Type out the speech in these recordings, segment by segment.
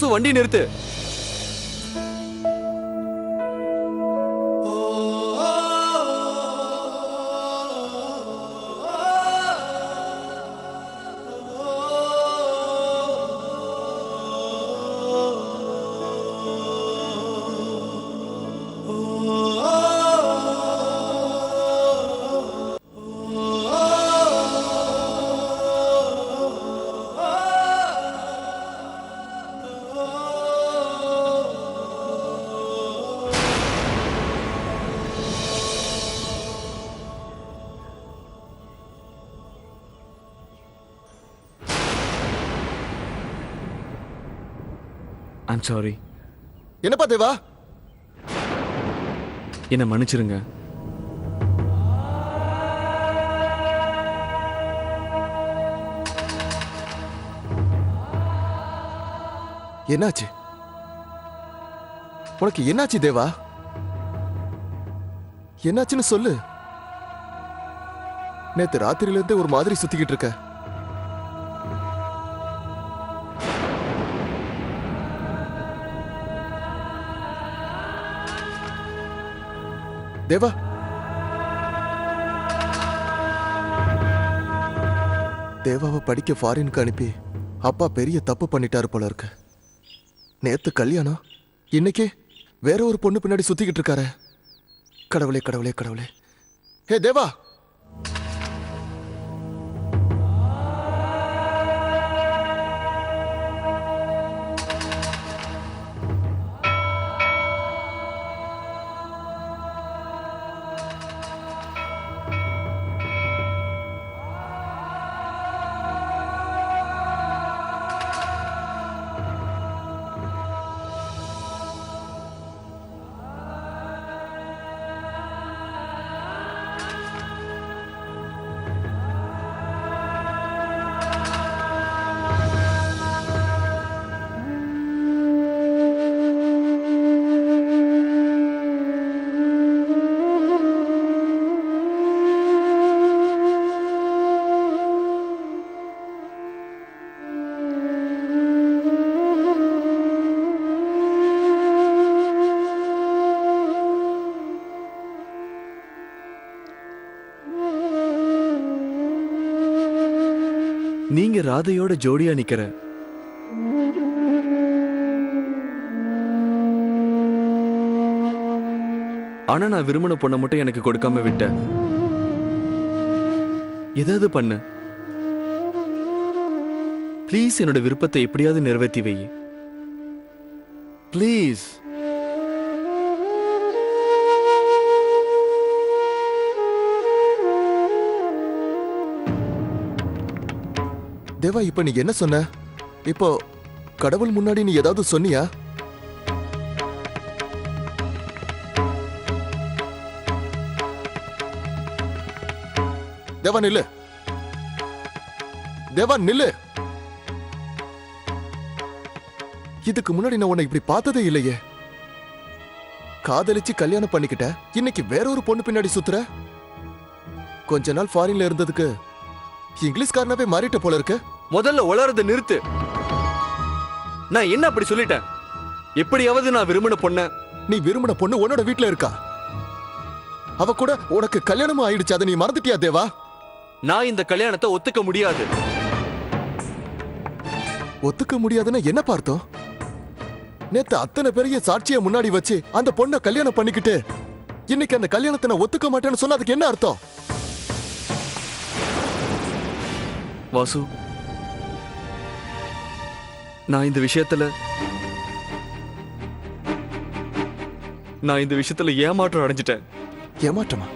வாசு, வண்டி நிறுத்து. I'm sorry. என்னப்பா தேவா? என்ன மன்னிச்சிருங்க. என்னாச்சு? உனக்கு என்னாச்சு தேவா? என்னாச்சுன்னு சொல்லு. நேத்து ராத்திரியில இருந்தே ஒரு மாதிரி சுத்திக்கிட்டு இருக்க. தேவா, தேவாவை படிக்க ஃபாரினுக்கு அனுப்பி அப்பா பெரிய தப்பு பண்ணிட்டாரு போல இருக்கு. நேத்து கல்யாணம், இன்னைக்கு வேற ஒரு பொண்ணு பின்னாடி சுத்திக்கிட்டு இருக்காரு. கடவுளே கடவுளே கடவுளே. ஹே தேவா, நீங்க ராதையோட ஜோடியா நிக்கிற. ஆனா நான் விரும்பின பொண்ணை மட்டும் எனக்கு கொடுக்காம விட்ட. ஏதாவது பண்ணு ப்ளீஸ். என்னோட விருப்பத்தை எப்படியாவது நிறைவேற்றி வை ப்ளீஸ். தேவா, இப்ப நீ என்ன சொன்ன? இப்போ கடவுள் முன்னாடி நீ ஏதாவது சொன்னியா? தேவா நில்லு, தேவா நில்லு. இதுக்கு முன்னாடி நான் உன்னை இப்படி பார்த்ததே இல்லையே. காதலிச்சு கல்யாணம் பண்ணிக்கிட்ட, இன்னைக்கு வேற ஒரு பொண்ணு பின்னாடி சுத்துற. கொஞ்ச நாள் ஃபாரின்ல இருந்ததுக்கு இங்கிலீஷ்காரனாவே மாறிட்ட போல இருக்கு. முதல்ல உளறத நிறுத்து. நான் என்ன அப்படி சொல்லிட்டேன்? எப்படியாவது நான் விரும்பின பொண்ண. நீ விரும்பின பொண்ணு உன்னோட வீட்டுல இருக்கா. அவ கூட உனக்கு கல்யாணமும் ஆயிடுச்சு. அதை நீ மறந்துட்டியா தேவா? நான் இந்த கல்யாணத்தை ஒத்துக்க முடியாது. ஒத்துக்க முடியாதுன்னு என்ன பார்த்தோம்? நேத்து அத்தனை பெரிய சாட்சியை முன்னாடி வச்சு அந்த பொண்ணை கல்யாணம் பண்ணிக்கிட்டு இன்னைக்கு அந்த கல்யாணத்தை நான் ஒத்துக்க மாட்டேன்னு சொன்னா அதுக்கு என்ன அர்த்தம்? வாசு, நான் இந்த விஷயத்துல ஏமாற்றம் அடைஞ்சிட்டேன். ஏமாற்றமா?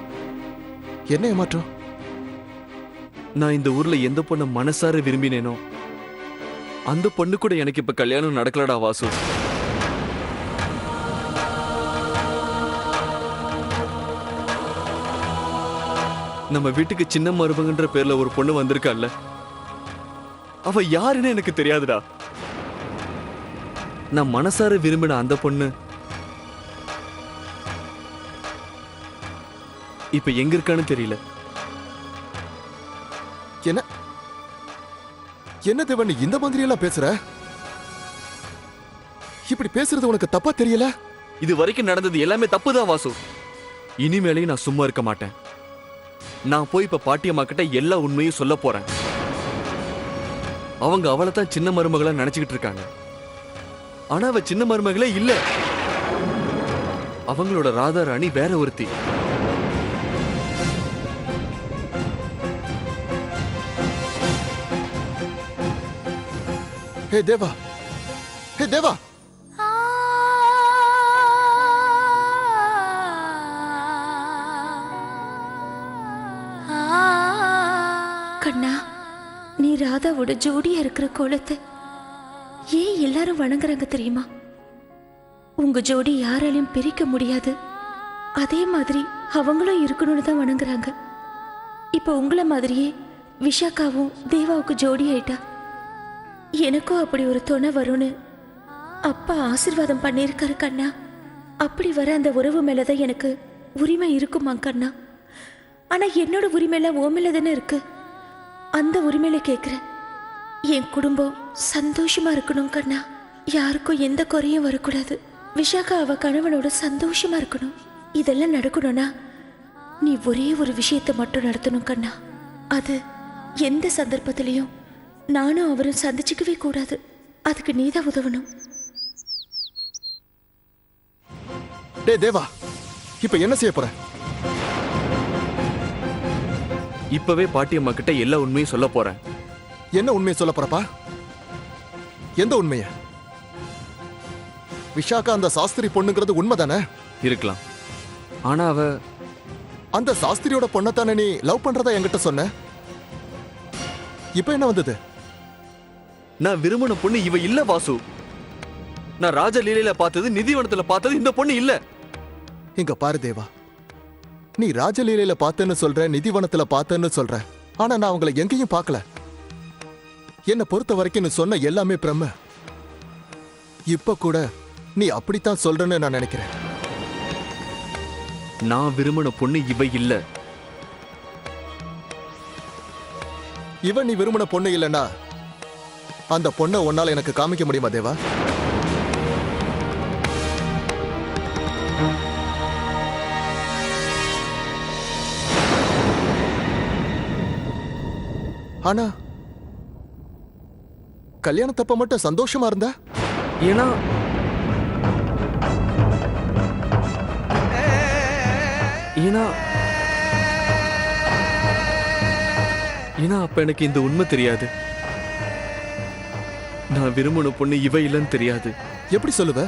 என்ன ஏமாற்றம்? நான் இந்த ஊர்ல எந்த பொண்ணை மனசார விரும்பினேனோ அந்த பொண்ணு கூட எனக்கு இப்ப கல்யாணம் நடக்கலடா வாசு. நம்ம வீட்டுக்கு சின்ன மருமகன்ற பேர்ல ஒரு பொண்ணு வந்திருக்கால, அவ யாருன்னு எனக்கு தெரியாதுடா. நான் மனசார விரும்பின அந்த பொண்ணு இப்ப எங்க இருக்கான்னு தெரியல. என்ன என்ன தேவன் இந்த மாதிரி எல்லாம் பேசுற? இப்படி பேசுறது உனக்கு தப்பா தெரியல? இது வரைக்கும் நடந்தது எல்லாமே தப்புதான் வாசு. இனிமேலையும் நான் சும்மா இருக்க மாட்டேன். நான் போய் இப்ப பாட்டியம்மா கிட்ட எல்லா உண்மையும் சொல்ல போறேன். அவங்க அவளை தான் சின்ன மருமகளா நினைச்சுக்கிட்டு இருக்காங்க. ஆனா அவ சின்ன மருமகளே இல்ல. அவங்களோட ராதா ராணி வேற ஒருத்தி. ஹே தேவா, ஹே தேவா, கண்ணா, நீ ராதாவோட ஜோடியா இருக்கிற கோலத்தை ஏன் எல்லாரும் வணங்குறாங்க தெரியுமா? உங்க ஜோடி யாராலையும் பிரிக்க முடியாது. அதே மாதிரி அவங்களும் இருக்கணும்னு தான் வணங்குறாங்க. இப்ப உங்களை மாதிரியே விஷாக்காவும் தேவாவுக்கு ஜோடி ஆயிட்டா. எனக்கும் அப்படி ஒரு துணை வரும்னு அப்பா ஆசீர்வாதம் பண்ணியிருக்காரு கண்ணா. அப்படி வர அந்த உறவு மேலதான் எனக்கு உரிமை இருக்குமா கண்ணா? ஆனா என்னோட உரிமையில ஓ மேல தானே இருக்கு. அந்த உரிமையில கேட்கிறேன், என் குடும்பம் சந்தோஷமா இருக்கணும் கண்ணா. யாருக்கும் எந்த குறையும் வரக்கூடாது. விஷாக்கா அவ கணவனோட சந்தோஷமா இருக்கணும். இதெல்லாம் நடக்கணும்னா நீ ஒரே ஒரு விஷயத்தை மட்டும் நடத்தணும் கண்ணா. அது எந்த சந்தர்ப்பத்திலையும் நானும் அவரும் சந்திச்சுக்கவே கூடாது. அதுக்கு நீதான் உதவணும். டே தேவா, இப்ப என்ன செய்ய போற? இப்பவே பாட்டியம்மா கிட்ட எல்லா உண்மையும் சொல்ல போறேன். என்ன உண்மையை சொல்ல போறப்பா? எந்த உண்மைய? விஷாக்கா அந்த சாஸ்திரி பொண்ணுங்கிறது உண்மைதானே? இருக்கலாம். ஆனா அவ அந்த சாஸ்திரியோட பொண்ணத்தானே நீ லவ் பண்றதா என்கிட்ட சொன்ன. இப்ப என்ன வந்தது? நான் விரும்பின பொண்ணு இவ இல்ல வாசு. நான் ராஜலீலையில பார்த்தது, நிதிவனத்துல பார்த்தது இந்த பொண்ணு இல்ல. இங்க பாரு தேவா, நீ ராஜலீலையில பார்த்தேன்னு சொல்ற, நிதிவனத்துல பார்த்தேன்னு சொல்ற. ஆனா நான் அவங்களை எங்கேயும் பார்க்கல. என்ன பொறுத்த வரைக்கும் நீ சொன்ன எல்லாமே பிரம்ம. இப்ப கூட நீ அப்படித்தான் சொல்றன்னு நான் நினைக்கிறேன். நான் விரும்பின பொண்ணு இவ இல்ல. இவன் நீ விரும்பின பொண்ணு இல்லைன்னா அந்த பொண்ணை உன்னால எனக்கு காமிக்க முடியுமா தேவா? ஆனா கல்யாணத்தப்ப மட்டும் சந்தோஷமா இருந்தா? ஏன்னா ஏன்னா ஏன்னா அப்ப எனக்கு இந்த உண்மை தெரியாது. நான் விரும்பின பொண்ணு இவ இல்லைன்னு தெரியாது. எப்படி சொல்லுவ?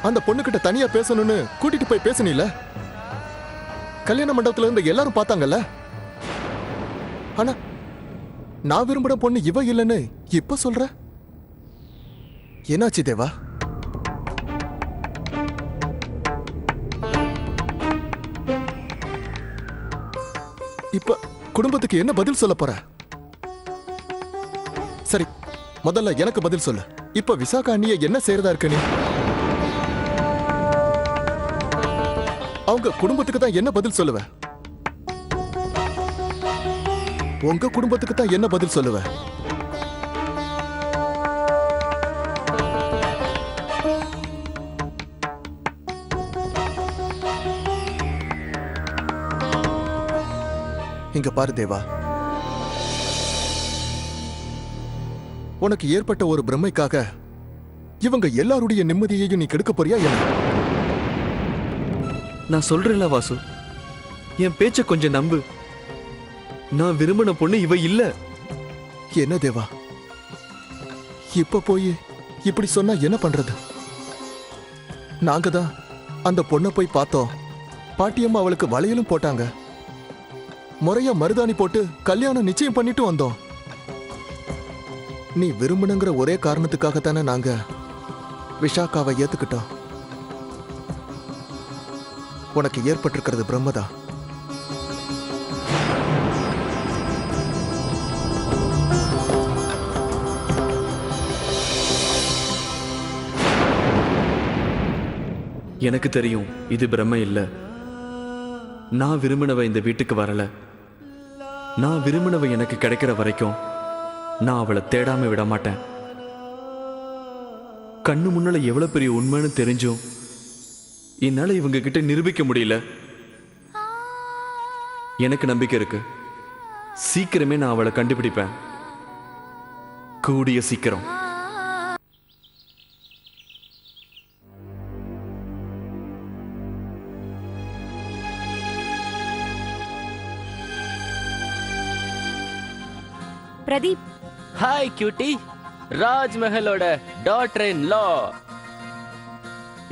அந்த பொண்ணுகிட்ட தனியா பேசணும்னு கூட்டிட்டு போய் பேசணில? கல்யாண மண்டபத்துல இருந்து எல்லாரும் பார்த்தாங்கல்ல. ஆனா நான் விரும்பின பொண்ணு இவ இல்லைன்னு இப்ப சொல்ற. என்னாச்சு தேவா? இப்ப குடும்பத்துக்கு என்ன பதில் சொல்ல போற? சரி, முதல்ல எனக்கு பதில் சொல்லு. இப்ப விசாகா அண்ணிய என்ன செய்யறதா இருக்க நீ? அவங்க குடும்பத்துக்கு தான் என்ன பதில் சொல்லுவ? உங்க குடும்பத்துக்கு தான் என்ன பதில் சொல்லுவ? இங்க பாரு தேவா, உனக்கு ஏற்பட்ட ஒரு பிரமைக்காக இவங்க எல்லாருடைய நிம்மதியையும் நீ கெடுக்க போறியா என்ன? நான் சொல்றேன்ல வாசு, என் பேச்ச கொஞ்சம் நம்பு. நான் விரும்பின பொண்ணு இவ இல்ல. என்ன தேவா, இப்ப போய் இப்படி சொன்னா என்ன பண்றது? நாங்க தான் அந்த பொண்ணை போய் பார்த்தோம். பாட்டியம்மா அவளுக்கு வளையலும் போட்டாங்க. முறையா மருதாணி போட்டு கல்யாணம் நிச்சயம் பண்ணிட்டு வந்தோம். நீ விரும்பணுங்கிற ஒரே காரணத்துக்காக தானே நாங்க விஷாக்காவை ஏத்துக்கிட்டோம். உனக்கு ஏற்பட்டிருக்கிறது பிரம்மதா. எனக்கு தெரியும் இது பிரம்ம இல்ல. நான் விரும்பினவ இந்த வீட்டுக்கு வரல. நான் விரும்பினவ எனக்கு கிடைக்கிற வரைக்கும் நான் அவளை தேடாம விட மாட்டேன். கண்ணு முன்னால எவ்வளவு பெரிய உண்மைன்னு தெரிஞ்சும் என்னால இவங்க கிட்ட நிரூபிக்க முடியல. எனக்கு நம்பிக்கை இருக்கு, சீக்கிரமே நான் அவளை கண்டுபிடிப்பேன். கூடிய சீக்கிரம். பிரதீப், ஹாய் கியூட்டி, ராஜ்மஹலோட டாட்டர் இன் லா.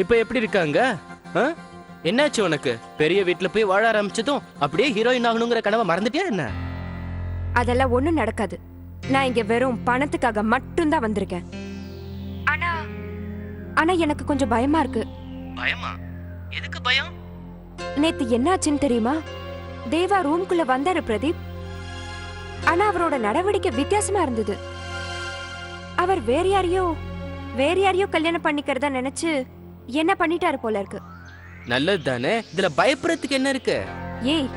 இப்போ எப்படி இருக்காங்க? என்னாச்சு உனக்கு? பெரிய வீட்ல போய் வாழ ஆரம்பிச்சதும் அப்படியே ஹீரோயின் ஆகணுங்கிற கனவை மறந்துட்டியா என்ன? அதெல்லாம் ஒண்ணும் நடக்காது. நான் இங்க வெறும் பணத்துக்காக மட்டும்தான் வந்திருக்கேன். ஆனா ஆனா எனக்கு கொஞ்சம் பயமா இருக்கு. பயமா? எதுக்கு பயம்? நேத்து என்னாச்சுன்னு தெரியுமா? தேவா ரூம்குள்ள வந்தாரு பிரதீப். ஆனா அவரோட நடவடிக்கை வித்தியாசமா இருந்தது. அவர் வேற யாரையோ கல்யாணம் பண்ணிக்கிறதா நினைச்சு என்ன பண்ணிட்டாரு போல இருக்கு. நல்லது தானே, இதுல பயப்படுறதுக்கு என்ன இருக்கு? ஏய்,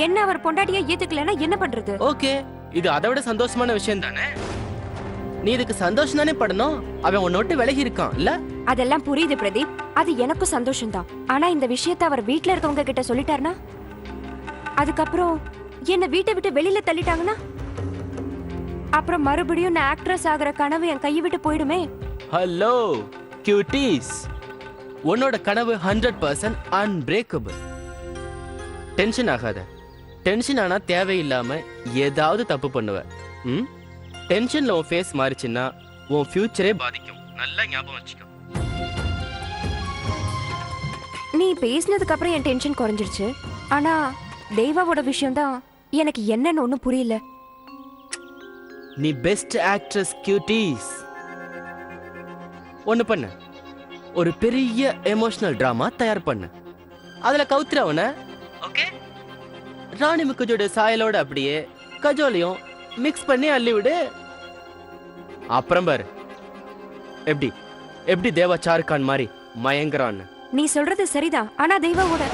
என்ன அவர் பொண்டாட்டியா ஏத்துக்கலன்னா என்ன பண்றது? ஓகே, இது அதை விட சந்தோஷமான விஷயம் தானே. நீ இதுக்கு சந்தோஷம் தானே படணும். அவன் உன்னை விட்டு விலகி இருக்கான் இல்ல? அதெல்லாம் புரியுது பிரதீப், அது எனக்கும் சந்தோஷம் தான். ஆனா இந்த விஷயத்தை அவர் வீட்ல இருக்கவங்க கிட்ட சொல்லிட்டாருனா, அதுக்கப்புறம் என்ன வீட்டை விட்டு வெளியில தள்ளிட்டாங்கன்னா, அப்புறம் மறுபடியும் நான் ஆக்ட்ரஸ் ஆகிற கனவு என் கையை விட்டு போயிடுமே. ஹலோ கியூட்டீஸ், உன்னோட கனவு 100% அன்பிரேக்கபிள். டென்ஷன் ஆகாத. டென்ஷன் ஆனா தேவையில்லாம ஏதாவது தப்பு பண்ணுவ. டென்ஷன்ல உன் ஃபேஸ் மாறிச்சுன்னா உன் ஃபியூச்சரே பாதிக்கும். நல்லா ஞாபகம் வச்சுக்கோ. நீ பேசினதுக்கு அப்புறம் என் டென்ஷன் குறைஞ்சிருச்சு. ஆனா தேவாவோட விஷயம் தான் எனக்கு என்னன்னு ஒன்றும் புரியல. நீ பெஸ்ட் ஆக்ட்ரஸ் கியூட்டீஸ். ஒண்ணு பண்ணு, ஒரு பெரிய எமோஷனல் டிராமா தயார் பண்ணு. அதுல கவுத்துறவன ஓகே, ராணி முகர்ஜியோட சாயலோட அப்படியே கஜோலையும் மிக்ஸ் பண்ணி அள்ளி விடு. அப்புறம் பாரு எப்படி எப்படி தேவா சாருக்கான் மாதிரி மயங்கரான்னு. நீ சொல்றது சரிதான், ஆனா தேவாவோட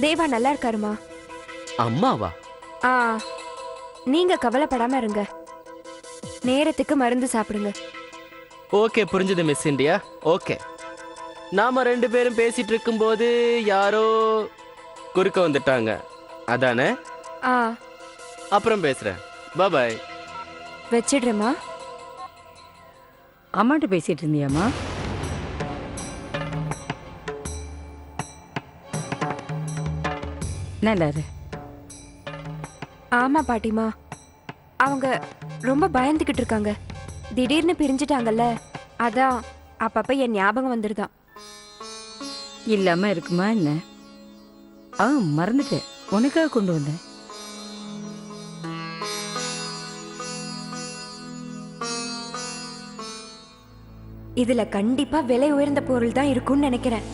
தேவா நல்லா இருக்காருமா. அம்மாவா? நீங்க கவலைப்படாம இருங்க. நேரத்துக்கு மருந்து சாப்பிடுங்க. ஓகே, புரிஞ்சது மிஸ் இண்டியா. ஓகே, நாம ரெண்டு பேரும் பேசிட்டு இருக்கும்போது யாரோ குறுக்க வந்துட்டாங்க அதானே? அப்புறம் பேசுறேன். பாய். வச்சிடுறேம்மா. அம்மாட்ட பேசிட்டு இருந்தியாம்மா? நல்லாரு. ஆமா பாட்டிமா, அவங்க ரொம்ப பயந்துகிட்டு இருக்காங்க. திடீர்னு பிரிஞ்சிட்டாங்கல்ல, அதான் அப்பப்ப என் ஞாபகம் வந்துருதான். இல்லாம இருக்குமா என்ன? மறந்துட்டேன், உனக்காக கொண்டு வந்தேன். இதுல கண்டிப்பா விலை உயர்ந்த பொருள் தான் இருக்கும்னு நினைக்கிறேன்.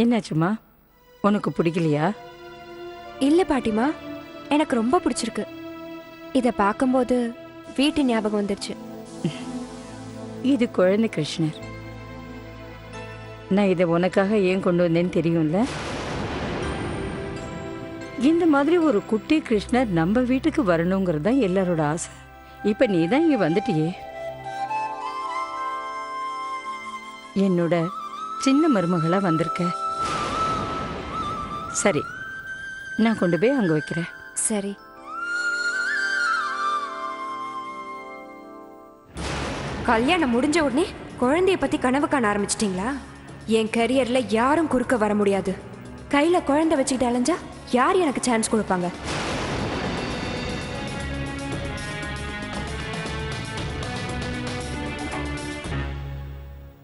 என்னாச்சுமா, உனக்கு பிடிக்கலையா? இல்ல பாட்டிமா, எனக்கு ரொம்ப பிடிச்சிருக்கு. இத பார்க்கும்போது வீட்டு ஞாபகம் வந்துருச்சு. இது குழந்தை கிருஷ்ணர். நான் இதை உனக்காக ஏன் கொண்டு வந்தேன்னு தெரியும்ல. இந்த மாதிரி ஒரு குட்டி கிருஷ்ணர் நம்ம வீட்டுக்கு வரணுங்கிறது தான் எல்லாரோட ஆசை. இப்ப நீ தான் இங்க வந்துட்டியே. என்னோட சின்ன மருமகளா வந்திருக்க. சரி, நான் கொண்டு போய் அங்க வைக்கிறேன். சரி. கல்யாணம் முடிஞ்ச உடனே குழந்தைய பத்தி கனவு காண ஆரம்பிச்சிட்டீங்களா? என் கரியர்ல யாரும் குறுக்க வர முடியாது. கையில குழந்தை வச்சுக்கிட்டு அலைஞ்சா யார் எனக்கு சான்ஸ் கொடுப்பாங்க?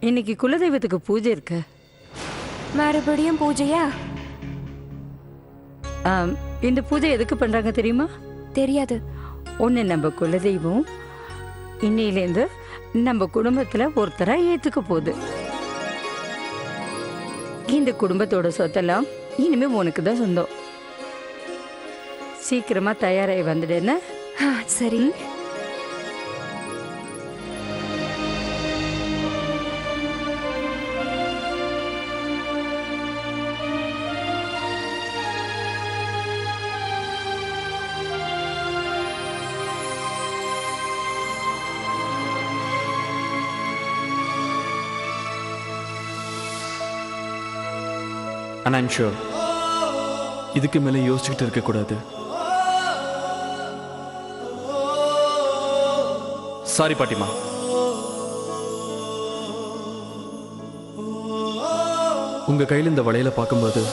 இன்னைக்கு குலதெய்வத்துக்கு பூஜை இருக்கு. மறுபடியும் பூஜையா? இந்த பூஜை எதுக்கு பண்றாங்க தெரியுமா? தெரியாது. ஒன்று நம்ம குலதெய்வம் இன்னையிலேருந்து நம்ம குடும்பத்துல ஒருத்தரா ஏத்துக்க போகுது. இந்த குடும்பத்தோட சொத்தெல்லாம் இனிமே உனக்கு தான் சொந்தம். சீக்கிரமா தயாராகி வந்துடுன்னு. சரி. அண்ட் ஐம் ஷூர் இதுக்கு மேலே யோசிச்சுக்கிட்டு இருக்கக்கூடாது. சாரி பாட்டிமா. உங்க கையில் இந்த வளையல பார்க்கும்போது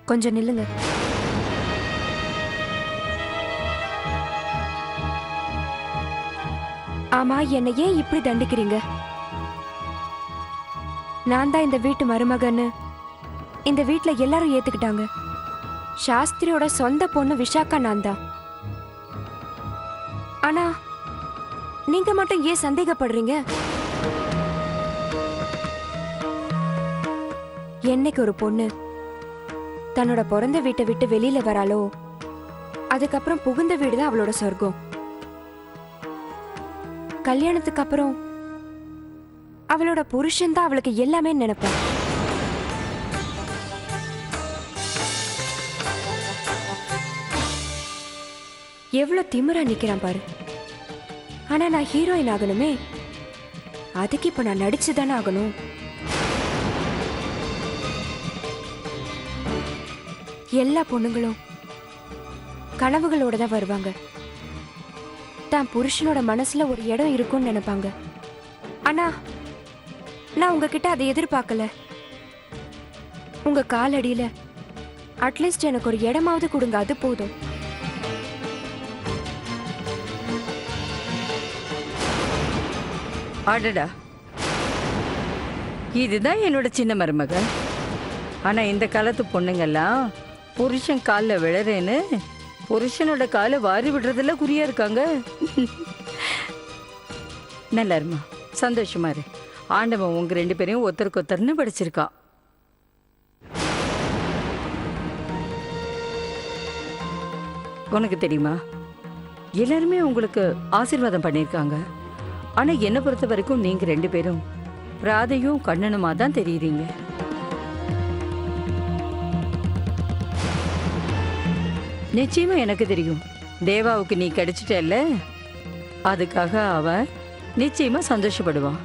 கொஞ்சம் நில்லுங்க. ஆமா, என்னை ஏன் இப்படி தண்டிக்கிறீங்க? நான் தான் இந்த வீட்டு மருமகன்னு இந்த வீட்ல எல்லாரும் ஏத்துக்கிட்டாங்க. சாஸ்திரியோட சொந்த பொண்ணு விஷாக்கா நான் தான். ஆனா நீங்க மட்டும் ஏன் சந்தேகப்படுறீங்க? என்னைக்கு ஒரு பொண்ணு தன்னோட பிறந்த வீட்டை விட்டு வெளியில வராளோ, அதுக்கப்புறம் புகுந்த வீடு தான் அவளோட சொர்க்கம். கல்யாணத்துக்கு அப்புறம் அவளோட புருஷன் தான் அவளுக்கு எல்லாமே நினைப்பான். எவ்வளவு திமிரா நிக்கிறான் பாரு. ஆனா நான் ஹீரோயின் ஆகணுமே, அதுக்கு இப்ப நான் நடிச்சுதானே ஆகணும். எல்லா பொண்ணுங்களும் கனவுகளோட தான் வருவாங்க. தான் புருஷனோட மனசுல ஒரு இடம் இருக்கும்னு நினைப்பாங்க. ஆனா நான் உங்ககிட்ட அதை எதிர்பார்க்கல. உங்க காலடியில அட்லீஸ்ட் எனக்கு ஒரு இடமாவது கொடுங்க, அது போதும். ஆடடா, இதுதான் என்னோட சின்ன மருமக. ஆனா இந்த காலத்து பொண்ணுங்கெல்லாம் புருஷன் காலில் விழறேன்னு புருஷனோட காலை வாரி விடுறதுல குறியா இருக்காங்க. நல்லா இருமா, சந்தோஷமா இரு. ஆண்டவன் உங்க 2 பேரையும் ஒருத்தருக்கு ஒருத்தர்னு படிச்சிருக்கான். உனக்கு தெரியுமா, எல்லாருமே உங்களுக்கு ஆசீர்வாதம் பண்ணியிருக்காங்க. ஆனா என்னை பொறுத்த வரைக்கும் நீங்க 2 பேரும் ராதையும் கண்ணனுமா தான் தெரியுறீங்க. நிச்சயமா எனக்கு தெரியும், தேவாவுக்கு நீ கிடைச்சிட்டல்ல, அதுக்காக அவன் நிச்சயமா சந்தோஷப்படுவான்.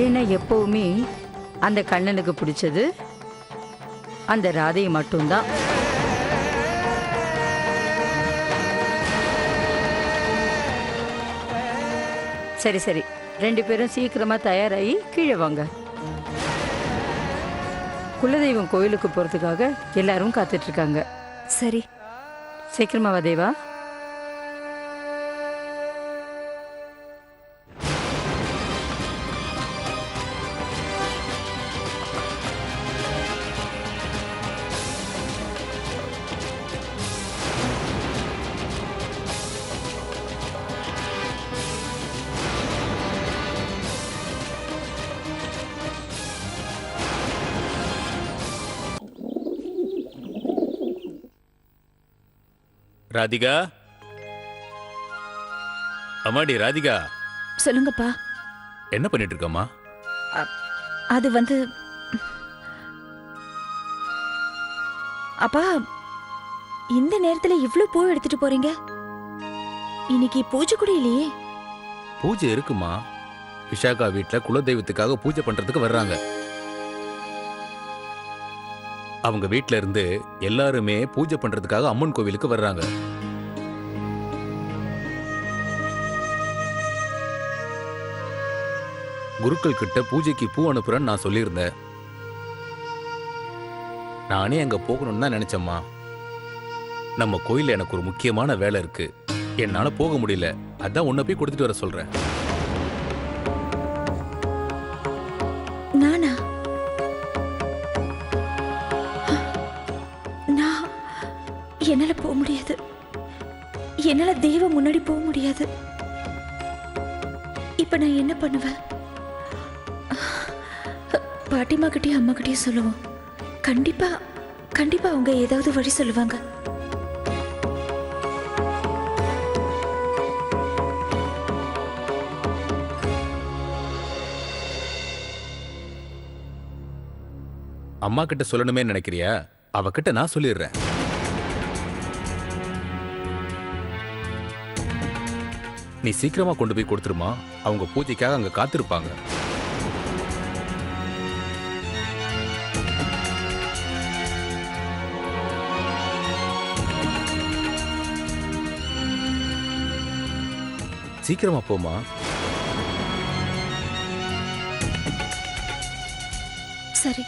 ஏன்னா எப்பவுமே அந்த கண்ணனுக்கு பிடிச்சது அந்த ராதையை மட்டும்தான். சரி சரி, 2 பேரும் சீக்கிரமா தயாராகி கீழே வாங்க. குலதெய்வம் கோயிலுக்கு போறதுக்காக எல்லாரும் காத்துட்டு இருக்காங்க. சரி, சீக்கிரமா வா தேவா. ராதிகா, அம்மாடி ராதிகா. சொல்லுங்கப்பா. என்ன பண்ணிட்டு இருக்கம்மா? அது வந்து அப்பா இந்த நேரத்துல இவ்ளோ பூ எடுத்துட்டு போறீங்க? இன்னைக்கு பூஜை கூட இல்லையே. பூஜை இருக்குமா? விஷாகா வீட்ல குலதெய்வத்துக்காக பூஜை பண்றதுக்கு வர்றாங்க. அவங்க வீட்ல இருந்து எல்லாருமே பூஜை பண்றதுக்காக அம்மன் கோவிலுக்கு வர்றாங்க. குருக்கள் கிட்ட பூஜைக்கு பூ அனுப்புறேன்னு நான் சொல்லியிருந்தேன். நானே அங்க போகணும்னு தான் நினைச்சேம்மா. நம்ம கோயில்ல எனக்கு ஒரு முக்கியமான வேலை இருக்கு, என்னால போக முடியல. அதான் உன்னை போய் கொடுத்துட்டு வர சொல்றேன். நானா? நான் என்னால போக முடியாது. என்னால தெய்வம் முன்னாடி போக முடியாது. இப்ப நான் என்ன பண்ணுவேன்? பாட்டிமா கிட்டயும் அம்மா கிட்டயும் சொல்லுவோம். கண்டிப்பா கண்டிப்பா அவங்க ஏதாவது வழி சொல்லுவாங்க. அம்மா கிட்ட சொல்லணுமே நினைக்கிறியா? அவகிட்ட நான் சொல்லிடுறேன். நீ சீக்கிரமா கொண்டு போய் கொடுத்துருமா. அவங்க பூஜைக்காக அங்க காத்திருப்பாங்க. சீக்கிரமா போமா. சரி.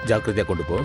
ஜாக்கிரதையா கொண்டு போ.